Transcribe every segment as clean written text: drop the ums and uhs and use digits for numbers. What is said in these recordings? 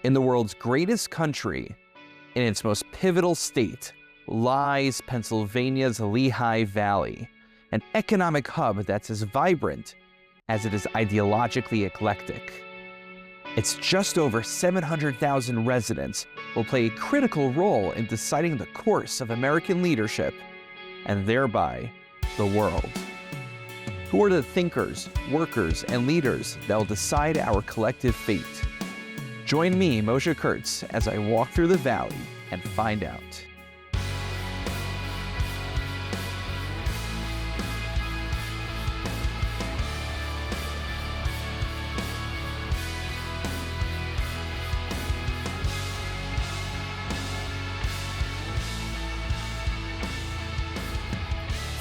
In the world's greatest country, in its most pivotal state, lies Pennsylvania's Lehigh Valley, an economic hub that's as vibrant as it is ideologically eclectic. Its just over 700,000 residents will play a critical role in deciding the course of American leadership and thereby the world. Who are the thinkers, workers, and leaders that will decide our collective fate? Join me, Moshe Kurtz, as I walk through the valley and find out.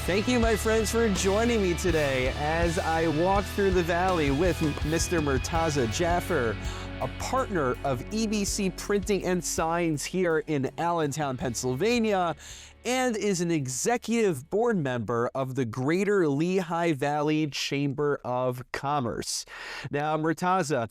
Thank you, my friends, for joining me today as I walk through the valley with Mr. Murtaza Jaffer, a partner of EBC Printing Signs here in Allentown, Pennsylvania, and is an executive board member of the Greater Lehigh Valley Chamber of Commerce. Now, Murtaza,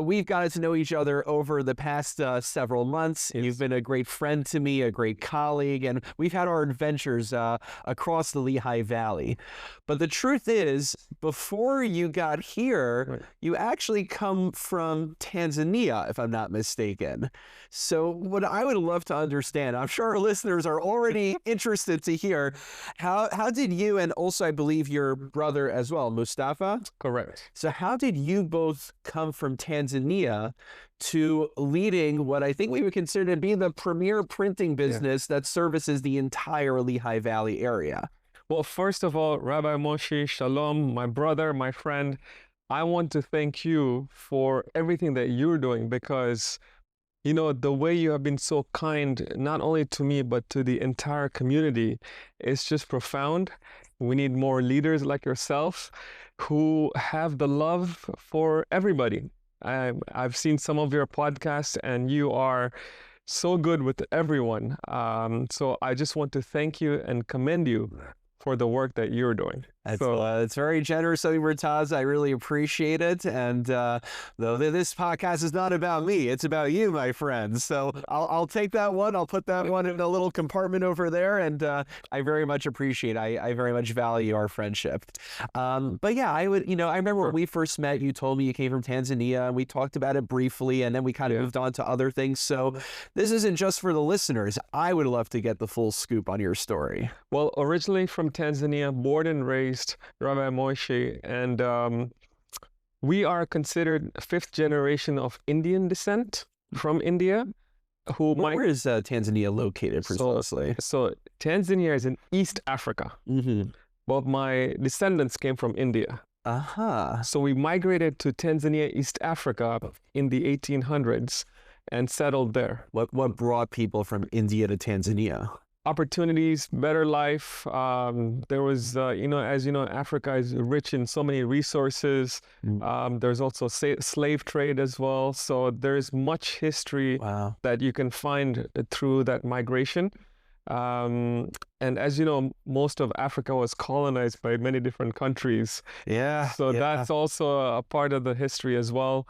we've gotten to know each other over the past several months. Yes. You've been a great friend to me, a great colleague, and we've had our adventures across the Lehigh Valley. But the truth is, before you got here, Right. you actually come from Tanzania, if I'm not mistaken. So what I would love to understand, I'm sure our listeners are already interested to hear, how did you, and also I believe your brother as well, Mustafa? Correct. So how did you both come from Tanzania to leading what I think we would consider to be the premier printing business that services the entire Lehigh Valley area? Well, first of all, Rabbi Moshe, Shalom, my brother, my friend, I want to thank you for everything that you're doing because, you know, the way you have been so kind, not only to me, but to the entire community, is just profound. We need more leaders like yourself who have the love for everybody. I've seen some of your podcasts and you are so good with everyone. So I just want to thank you and commend you for the work that you're doing. It's very generous of you, Murtaza. I really appreciate it. And though this podcast is not about me, it's about you, my friends. So I'll take that one. I'll put that one in a little compartment over there. And I very much appreciate it. I very much value our friendship. But yeah, I remember when we first met, you told me you came from Tanzania and we talked about it briefly and then we kind of moved on to other things. So this isn't just for the listeners. I would love to get the full scoop on your story. Well, originally from Tanzania, born and raised, Rabbi Moshe, and we are considered fifth generation of Indian descent from India. Where is Tanzania located precisely? So Tanzania is in East Africa, but my descendants came from India. So we migrated to Tanzania, East Africa in the 1800s and settled there. What brought people from India to Tanzania? Opportunities, better life. There was, as you know, Africa is rich in so many resources. There's also slave trade as well. So there's much history that you can find through that migration. And as you know, most of Africa was colonized by many different countries. So that's also a part of the history as well.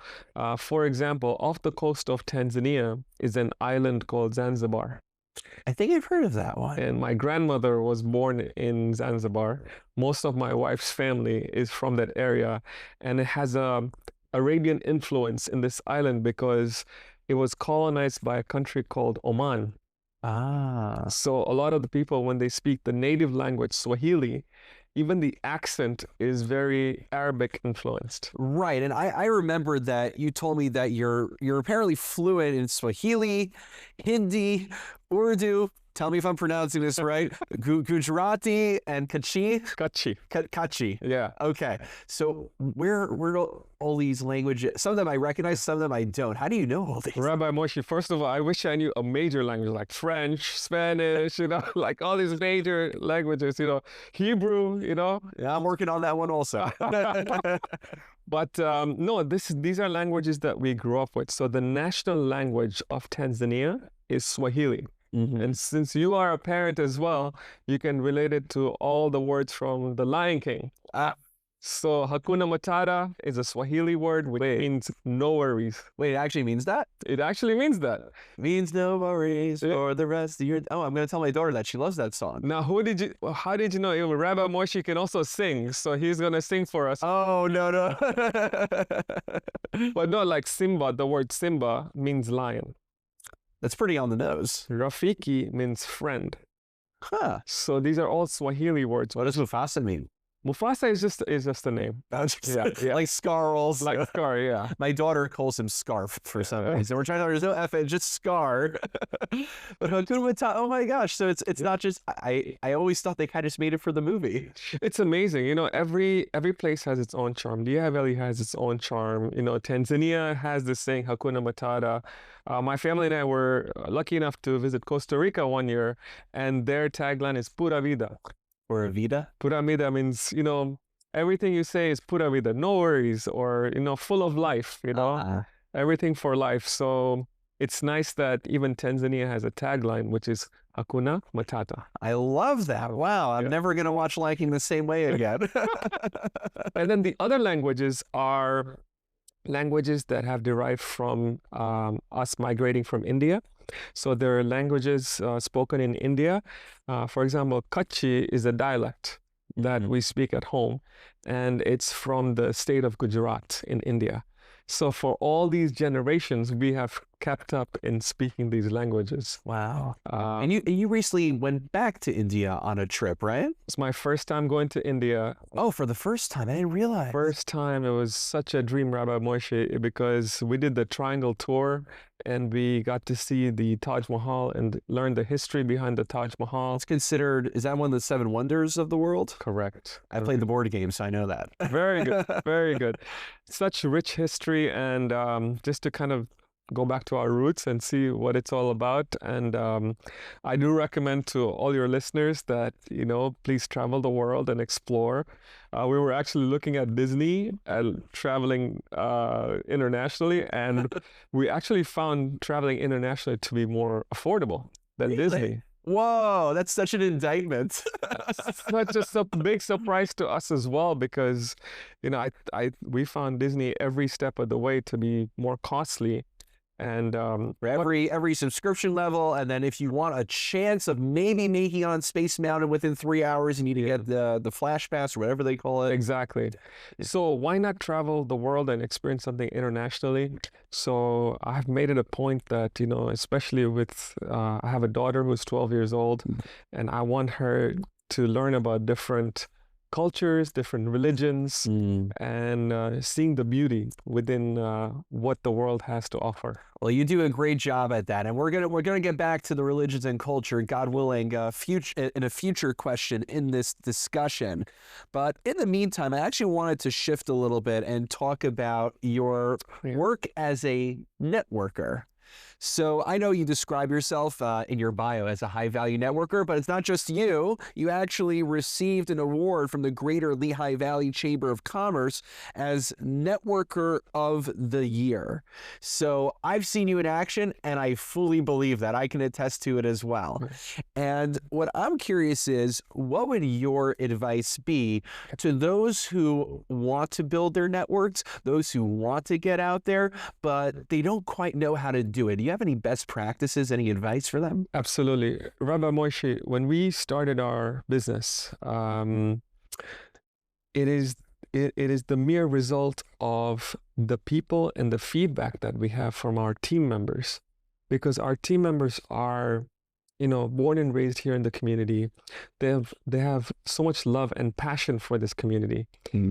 For example, off the coast of Tanzania is an island called Zanzibar. I think I've heard of that one. And my grandmother was born in Zanzibar. Most of my wife's family is from that area. And it has a Arabian influence in this island because it was colonized by a country called Oman. So a lot of the people, when they speak the native language, Swahili, even the accent is very Arabic influenced. Right, and I remember that you told me that you're apparently fluent in Swahili, Hindi, Urdu. Tell me if I'm pronouncing this right. Gujarati and Kachi. Kachi. Yeah. Okay. So where do all these languages? Some of them I recognize, some of them I don't. How do you know all these? Rabbi Moshe, first of all, I wish I knew a major language like French, Spanish, like all these major languages, Hebrew, Yeah, I'm working on that one also. But no, these are languages that we grew up with. So the national language of Tanzania is Swahili. And since you are a parent as well, you can relate it to all the words from The Lion King. So Hakuna Matata is a Swahili word which means no worries. Wait, it actually means that? It actually means that. Means no worries for the rest of your... Oh, I'm going to tell my daughter that. She loves that song. Now, how did you know? Rabbi Moshe can also sing, so he's going to sing for us. Oh, no. But no, like Simba, the word Simba means lion. That's pretty on the nose. Rafiki means friend. Huh. So these are all Swahili words. What does Mufasa mean? Mufasa is just a name. Yeah. Like Scarls. Like Scar, yeah. My daughter calls him Scarf for some reason. We're trying to there's no F, it's just Scar. But Hakuna Matata, oh my gosh. So it's not just, I always thought they kind of just made it for the movie. It's amazing. You know, every place has its own charm. Lehigh Valley has its own charm. You know, Tanzania has this saying, Hakuna Matata. My family and I were lucky enough to visit Costa Rica one year, and their tagline is Pura Vida. Or a vida? Pura vida means, you know, everything you say is pura vida, no worries, or, you know, full of life, you know, everything for life. So it's nice that even Tanzania has a tagline, which is Hakuna Matata. I love that. Wow, I'm never going to watch Liking the Same Way again. And then the other languages are languages that have derived from us migrating from India. So there are languages spoken in India. For example, Kutchi is a dialect that we speak at home, and it's from the state of Gujarat in India. So for all these generations, we have kept up in speaking these languages. Wow. And you recently went back to India on a trip, right? It's my first time going to India. Oh, for the first time. I didn't realize. First time. It was such a dream, Rabbi Moshe, because we did the Triangle Tour and we got to see the Taj Mahal and learn the history behind the Taj Mahal. It's considered, is that one of the 7 wonders of the world? Correct. I played the board game, so I know that. Very good. Very good. Such rich history, and just to kind of go back to our roots and see what it's all about. And I do recommend to all your listeners that, you know, please travel the world and explore. We were actually looking at Disney and traveling internationally, and we actually found traveling internationally to be more affordable than Disney. Whoa, that's such an indictment. Such a big surprise to us as well, because, you know, we found Disney every step of the way to be more costly. And for every subscription level, and then if you want a chance of maybe making it on Space Mountain within 3 hours, you need to get the Flash Pass or whatever they call it. Exactly. So why not travel the world and experience something internationally? So I've made it a point that, you know, especially with I have a daughter who's 12 years old, and I want her to learn about different cultures, different religions, and seeing the beauty within what the world has to offer. Well, you do a great job at that, and we're gonna get back to the religions and culture, God willing, in a future question in this discussion. But in the meantime, I actually wanted to shift a little bit and talk about your work as a networker. So I know you describe yourself in your bio as a high-value networker, but it's not just you. You actually received an award from the Greater Lehigh Valley Chamber of Commerce as Networker of the Year. So I've seen you in action, and I fully believe that. I can attest to it as well. And what I'm curious is, what would your advice be to those who want to build their networks, those who want to get out there, but they don't quite know how to do it? Do you have any best practices, any advice for them? Absolutely. Rabbi Moshe, when we started our business, it is the mere result of the people and the feedback that we have from our team members, because our team members are, you know, born and raised here in the community. They have so much love and passion for this community.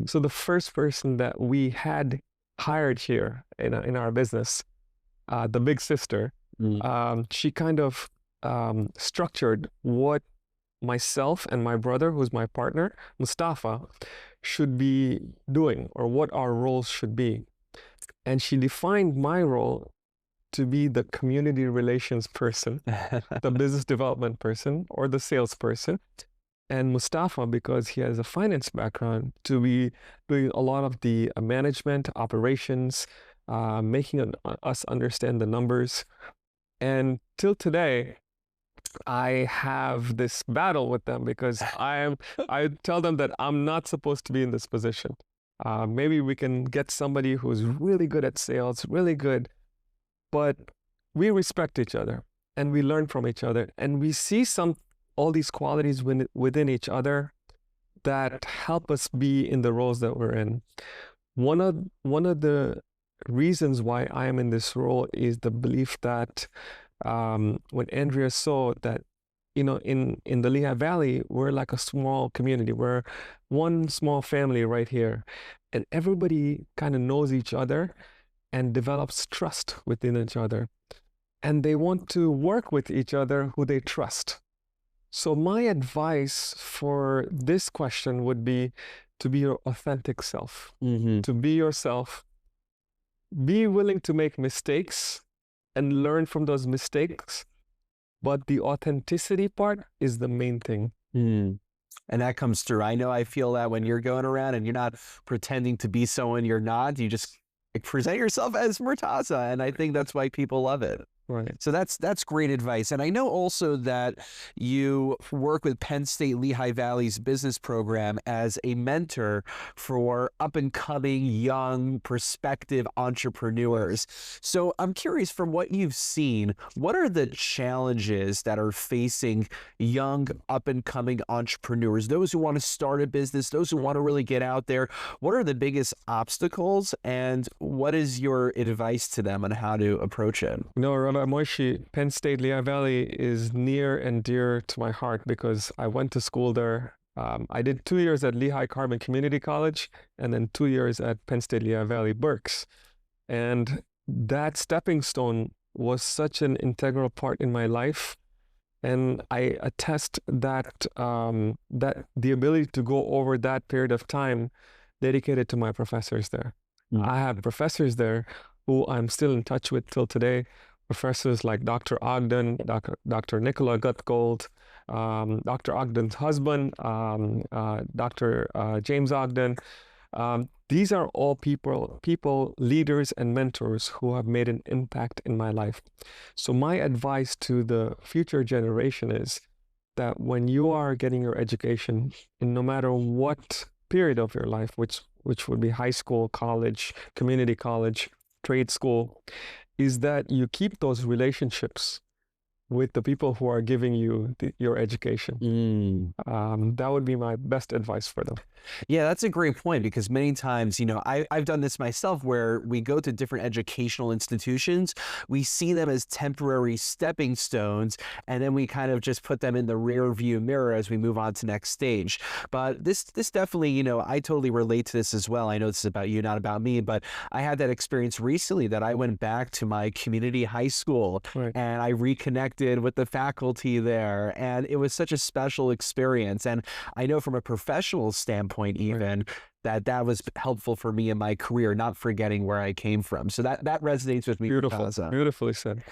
So the first person that we had hired here in our business, the big sister, she kind of structured what myself and my brother, who's my partner, Mustafa, should be doing, or what our roles should be. And she defined my role to be the community relations person, the business development person, or the salesperson. And Mustafa, because he has a finance background, to be doing a lot of the management, operations, making us understand the numbers. And till today, I have this battle with them, because I tell them that I'm not supposed to be in this position. Maybe we can get somebody who's really good at sales, really good, but we respect each other and we learn from each other and we see all these qualities within each other that help us be in the roles that we're in. One of the reasons why I am in this role is the belief that when Andrea saw that, in the Lehigh Valley, we're like a small community. We're one small family right here, and everybody kind of knows each other and develops trust within each other, and they want to work with each other who they trust. So my advice for this question would be to be your authentic self, to be yourself, be willing to make mistakes and learn from those mistakes. But the authenticity part is the main thing. And that comes through. I know I feel that when you're going around and you're not pretending to be someone you're not, you just present yourself as Murtaza. And I think that's why people love it. Right. So that's great advice. And I know also that you work with Penn State Lehigh Valley's business program as a mentor for up-and-coming, young, prospective entrepreneurs. So I'm curious, from what you've seen, what are the challenges that are facing young, up-and-coming entrepreneurs, those who want to start a business, those who want to really get out there? What are the biggest obstacles, and what is your advice to them on how to approach it? Rabbi Moshe, Penn State Lehigh Valley is near and dear to my heart because I went to school there. I did 2 years at Lehigh Carbon Community College and then 2 years at Penn State Lehigh Valley Berks. And that stepping stone was such an integral part in my life. And I attest that that the ability to go over that period of time dedicated to my professors there. I have professors there who I'm still in touch with till today. Professors like Dr. Ogden, Dr. Nicola Gutgold, Dr. Ogden's husband, Dr. James Ogden. These are all people, leaders and mentors who have made an impact in my life. So my advice to the future generation is that when you are getting your education, in no matter what period of your life, which would be high school, college, community college, trade school, is that you keep those relationships with the people who are giving you your education. That would be my best advice for them. Yeah, that's a great point, because many times, I've done this myself, where we go to different educational institutions, we see them as temporary stepping stones, and then we kind of just put them in the rear view mirror as we move on to next stage. But this definitely, I totally relate to this as well. I know this is about you, not about me, but I had that experience recently that I went back to my community high school, right, and I reconnected with the faculty there, and it was such a special experience. And I know from a professional standpoint, even, that was helpful for me in my career, not forgetting where I came from. So that resonates with me. Beautiful, Murtaza. beautifully said.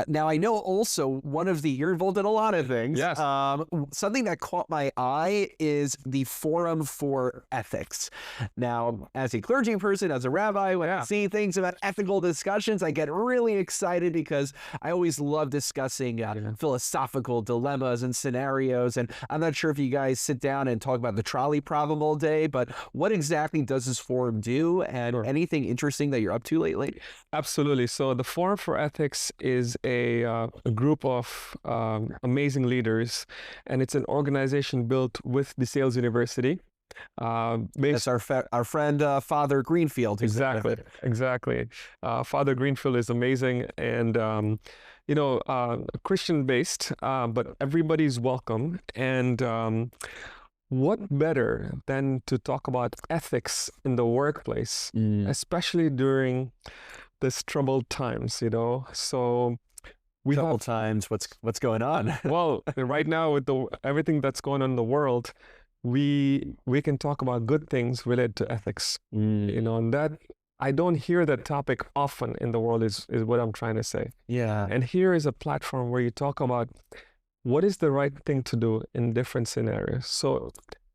Now, I know also you're involved in a lot of things. Yes. Something that caught my eye is the Forum for Ethics. Now, as a clergy person, as a rabbi, when I see things about ethical discussions, I get really excited, because I always love discussing philosophical dilemmas and scenarios. And I'm not sure if you guys sit down and talk about the trolley problem all day, but what exactly does this forum do, and anything interesting that you're up to lately? Absolutely. So the Forum for Ethics is a group of amazing leaders, and it's an organization built with the Sales University. That's our friend Father Greenfield. Exactly. Father Greenfield is amazing, and Christian-based, but everybody's welcome. And what better than to talk about ethics in the workplace, especially during this troubled times, So we troubled times. What's going on? Well, right now with everything that's going on in the world, we can talk about good things related to ethics. And that I don't hear that topic often in the world is what I'm trying to say. Yeah. And here is a platform where you talk about what is the right thing to do in different scenarios. So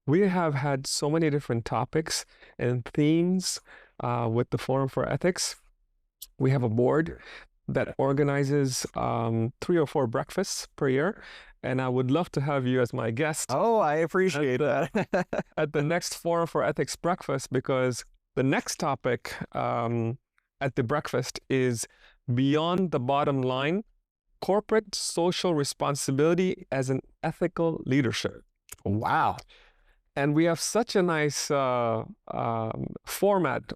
we have had so many different topics and themes with the Forum for Ethics. We have a board that organizes 3 or 4 breakfasts per year. And I would love to have you as my guest. Oh, I appreciate that. At the next Forum for Ethics breakfast, because The next topic at the breakfast is beyond the bottom line, corporate social responsibility as an ethical leadership. Wow. And we have such a nice format,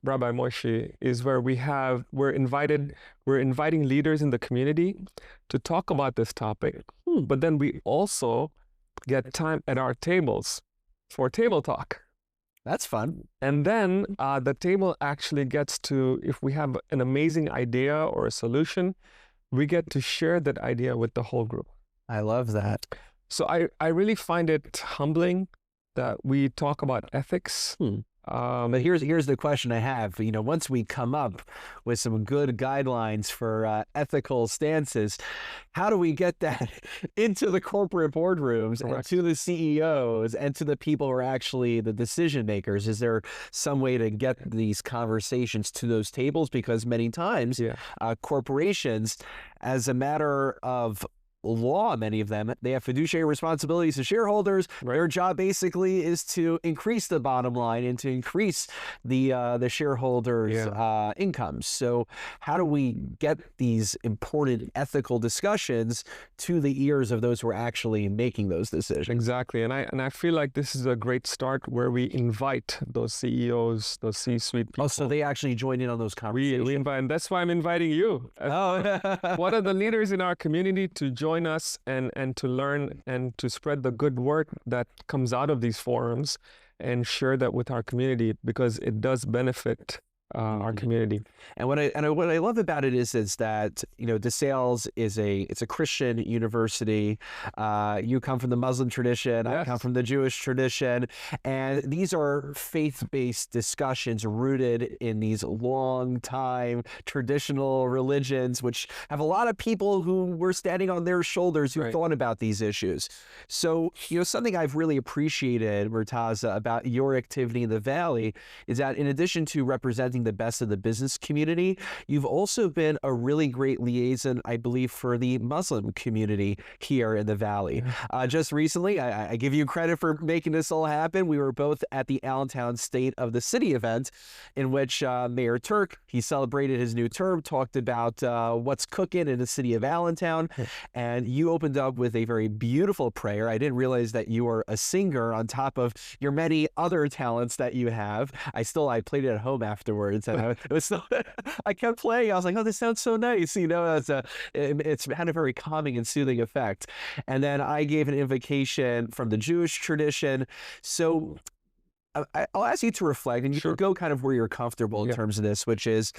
Rabbi Moshe, is where we're inviting leaders in the community to talk about this topic. But then we also get time at our tables for table talk. That's fun. And then the table actually gets to, if we have an amazing idea or a solution, we get to share that idea with the whole group. I love that. So I really find it humbling that we talk about ethics. But here's the question I have. You know, once we come up with some good guidelines for ethical stances, how do we get that into the corporate boardrooms and to the CEOs and to the people who are actually the decision makers? Is there some way to get these conversations to those tables? Because many times corporations, as a matter of law, many of them, they have fiduciary responsibilities to shareholders. Their job basically is to increase the bottom line and to increase the shareholders' incomes. So how do we get these important ethical discussions to the ears of those who are actually making those decisions? Exactly. And I feel like this is a great start where we invite those CEOs, those C-suite people. Oh, so they actually join in on those conversations. We invite, and that's why I'm inviting you. One of the leaders in our community to join us and to learn and to spread the good work that comes out of these forums and share that with our community, because it does benefit our community. And what I love about it is that, you know, DeSales is it's a Christian university. You come from the Muslim tradition. I come from the Jewish tradition, and these are faith-based discussions rooted in these long-time traditional religions, which have a lot of people who were standing on their shoulders who thought about these issues. So, you know, something I've really appreciated, Murtaza, about your activity in the Valley is that in addition to representing the best of the business community, you've also been a really great liaison, I believe, for the Muslim community here in the Valley. Just recently, I give you credit for making this all happen. We were both at the Allentown State of the City event, in which Mayor Turk, he celebrated his new term, talked about what's cooking in the city of Allentown, and you opened up with a very beautiful prayer. I didn't realize that you were a singer on top of your many other talents that you have. I played it at home afterwards. And I kept playing. I was like, oh, this sounds so nice. You know, it's had a very calming and soothing effect. And then I gave an invocation from the Jewish tradition. So I'll ask you to reflect, and you can go kind of where you're comfortable in terms of this, which is,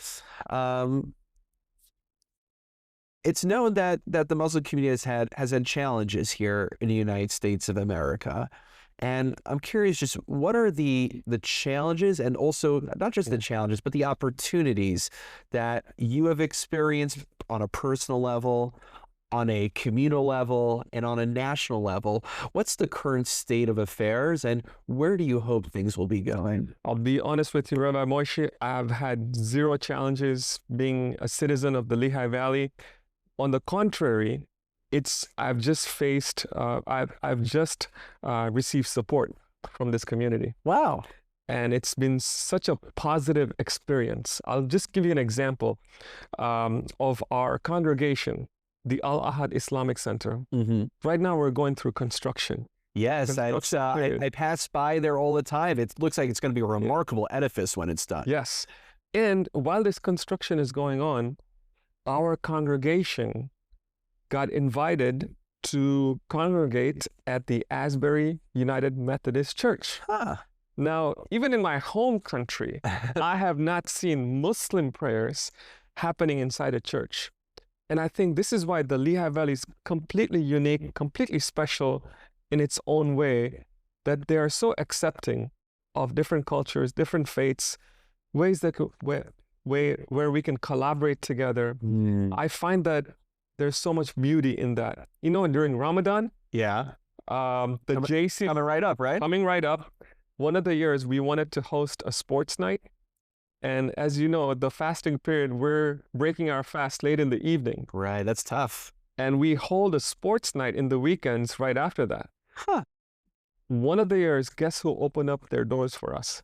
it's known that the Muslim community has had challenges here in the United States of America. And I'm curious, just what are the challenges, and also not just the challenges, but the opportunities that you have experienced on a personal level, on a communal level, and on a national level? What's the current state of affairs, and where do you hope things will be going? I'll be honest with you, Rabbi Moshe, I've had zero challenges being a citizen of the Lehigh Valley. On the contrary, I've just received support from this community. Wow. And it's been such a positive experience. I'll just give you an example of our congregation, the Al-Ahad Islamic Center. Right now we're going through construction. Yes, I pass by there all the time. It looks like it's going to be a remarkable edifice when it's done. Yes. And while this construction is going on, our congregation got invited to congregate at the Asbury United Methodist Church. Now, even in my home country, I have not seen Muslim prayers happening inside a church. And I think this is why the Lehigh Valley is completely unique, completely special in its own way, that they are so accepting of different cultures, different faiths, ways that where we can collaborate together. I find that there's so much beauty in that. You know, during Ramadan, the JC coming right up, right? Coming right up. One of the years we wanted to host a sports night, and as you know, the fasting period, we're breaking our fast late in the evening. Right, that's tough. And we hold a sports night in the weekends right after that. One of the years, guess who opened up their doors for us?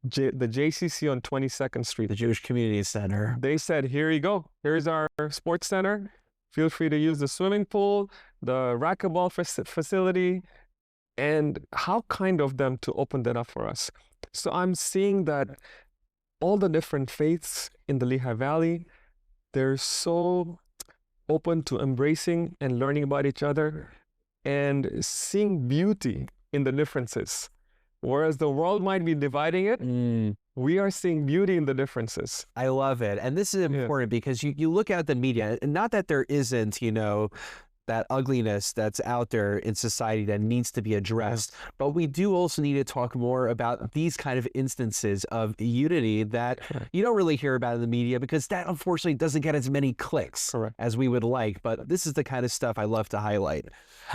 the JCC on 22nd Street. The Jewish Community Center. They said, here you go. Here's our sports center. Feel free to use the swimming pool, the racquetball facility, and how kind of them to open that up for us. So I'm seeing that all the different faiths in the Lehigh Valley, they're so open to embracing and learning about each other and seeing beauty in the differences. Whereas the world might be dividing it, we are seeing beauty in the differences. I love it. And this is important because you look at the media, and not that there isn't, you know, that ugliness that's out there in society that needs to be addressed. But we do also need to talk more about these kind of instances of unity that you don't really hear about in the media, because that unfortunately doesn't get as many clicks as we would like. But this is the kind of stuff I love to highlight.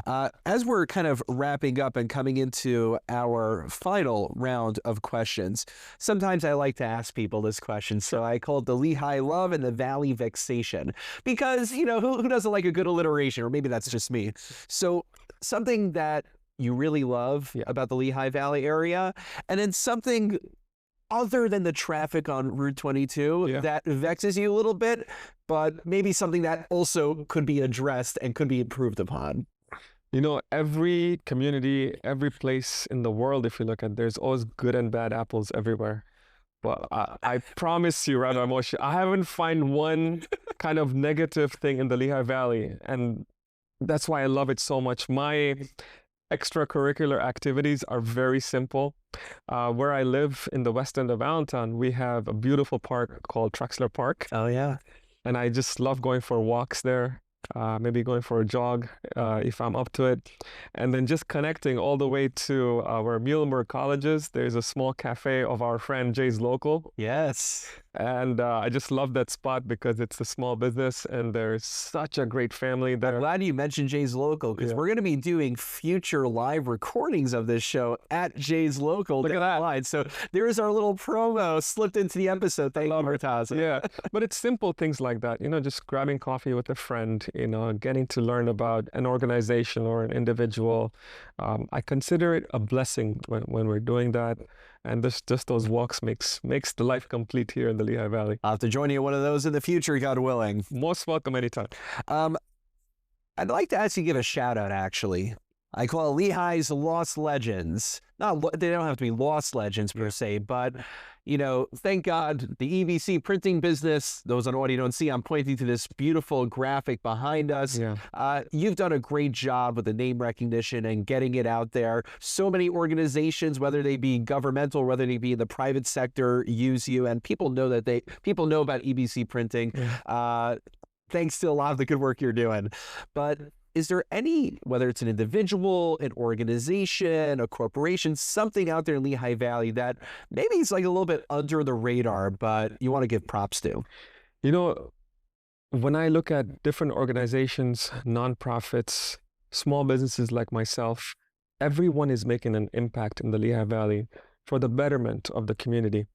As we're kind of wrapping up and coming into our final round of questions, sometimes I like to ask people this question. So I call it the Lehigh love and the Valley vexation, because, you know, who doesn't like a good alliteration? Or maybe that's just me. So something that you really love about the Lehigh Valley area, and then something other than the traffic on Route 22 that vexes you a little bit, but maybe something that also could be addressed and could be improved upon. You know, every community, every place in the world, if you look at, there's always good and bad apples everywhere. But I promise you, Rabbi Moshe, I haven't found one kind of negative thing in the Lehigh Valley. And that's why I love it so much. My extracurricular activities are very simple. Where I live in the west end of Allentown, we have a beautiful park called Trexler Park. Oh, yeah. And I just love going for walks there. Maybe going for a jog if I'm up to it. And then just connecting all the way to where Muhlenberg College is. There's a small cafe of our friend Jay's Local. Yes. And I just love that spot because it's a small business and there's such a great family there. I'm glad you mentioned Jay's Local, because we're going to be doing future live recordings of this show at Jay's Local. Look at that. Line. So there's our little promo slipped into the episode. Thank you, Murtaza. Yeah, but it's simple things like that. You know, just grabbing coffee with a friend, you know, getting to learn about an organization or an individual. I consider it a blessing when we're doing that. And just those walks makes the life complete here in the Lehigh Valley. I'll have to join you at one of those in the future, God willing. Most welcome anytime. I'd like to ask you to give a shout out, actually. I call it Lehigh's Lost Legends. They don't have to be lost legends per se, but, you know, thank God the EBC printing business, those on audio don't see, I'm pointing to this beautiful graphic behind us. You've done a great job with the name recognition and getting it out there. So many organizations, whether they be governmental, whether they be in the private sector, use you, and people know people know about EBC printing. Thanks to a lot of the good work you're doing. But is there any, whether it's an individual, an organization, a corporation, something out there in Lehigh Valley that maybe it's like a little bit under the radar, but you want to give props to? You know, when I look at different organizations, nonprofits, small businesses like myself, everyone is making an impact in the Lehigh Valley for the betterment of the community.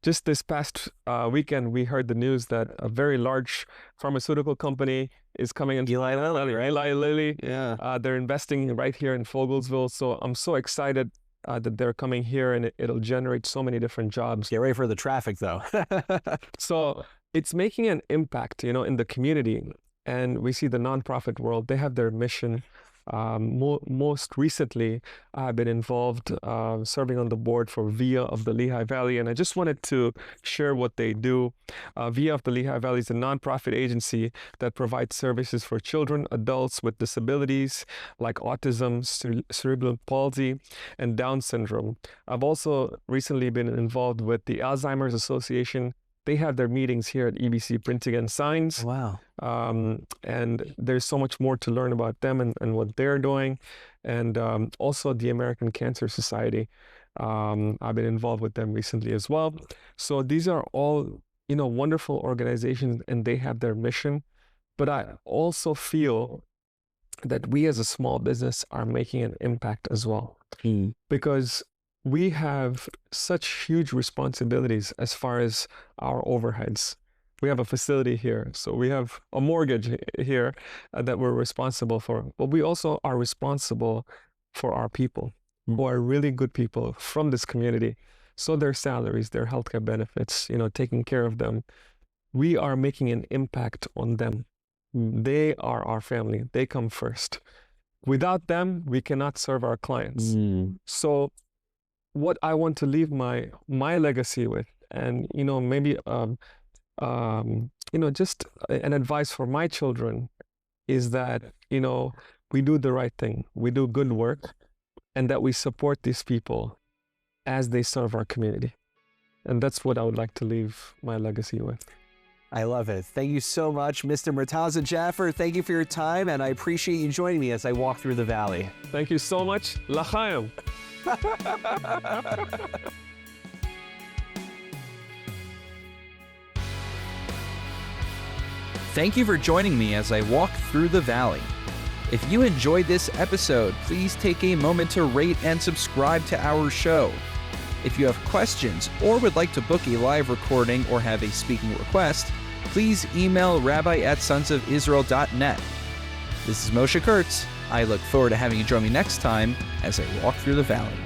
Just this past weekend, we heard the news that a very large pharmaceutical company is coming into Eli Lilly, right? Eli Lilly. Yeah. They're investing right here in Fogelsville. So I'm so excited that they're coming here, and it'll generate so many different jobs. Get ready for the traffic, though. So it's making an impact, you know, in the community. And we see the nonprofit world, they have their mission. Most recently, I've been involved serving on the board for VIA of the Lehigh Valley, and I just wanted to share what they do. VIA of the Lehigh Valley is a nonprofit agency that provides services for children, adults with disabilities like autism, cerebral palsy, and Down syndrome. I've also recently been involved with the Alzheimer's Association. They have their meetings here at EBC Printing Signs. Wow. And there's so much more to learn about them and what they're doing. And also the American Cancer Society. I've been involved with them recently as well. So these are all, you know, wonderful organizations, and they have their mission. But I also feel that we as a small business are making an impact as well. Because we have such huge responsibilities as far as our overheads. We have a facility here, so we have a mortgage here that we're responsible for. But we also are responsible for our people, who are really good people from this community. So their salaries, their healthcare benefits, taking care of them, we are making an impact on them. They are our family. They come first. Without them, we cannot serve our clients. So what I want to leave my legacy with, and maybe just an advice for my children, is that we do the right thing, we do good work, and that we support these people as they serve our community. And that's what I would like to leave my legacy with. I love it. Thank you so much, Mr. Murtaza Jaffer. Thank you for your time, and I appreciate you joining me as I walk through the valley. Thank you so much. L'chaim. Thank you for joining me as I walk through the valley. If you enjoyed this episode, please take a moment to rate and subscribe to our show. If you have questions or would like to book a live recording or have a speaking request, please email rabbi@sonsofisrael.net. This is Moshe Kurtz. I look forward to having you join me next time as I walk through the valley.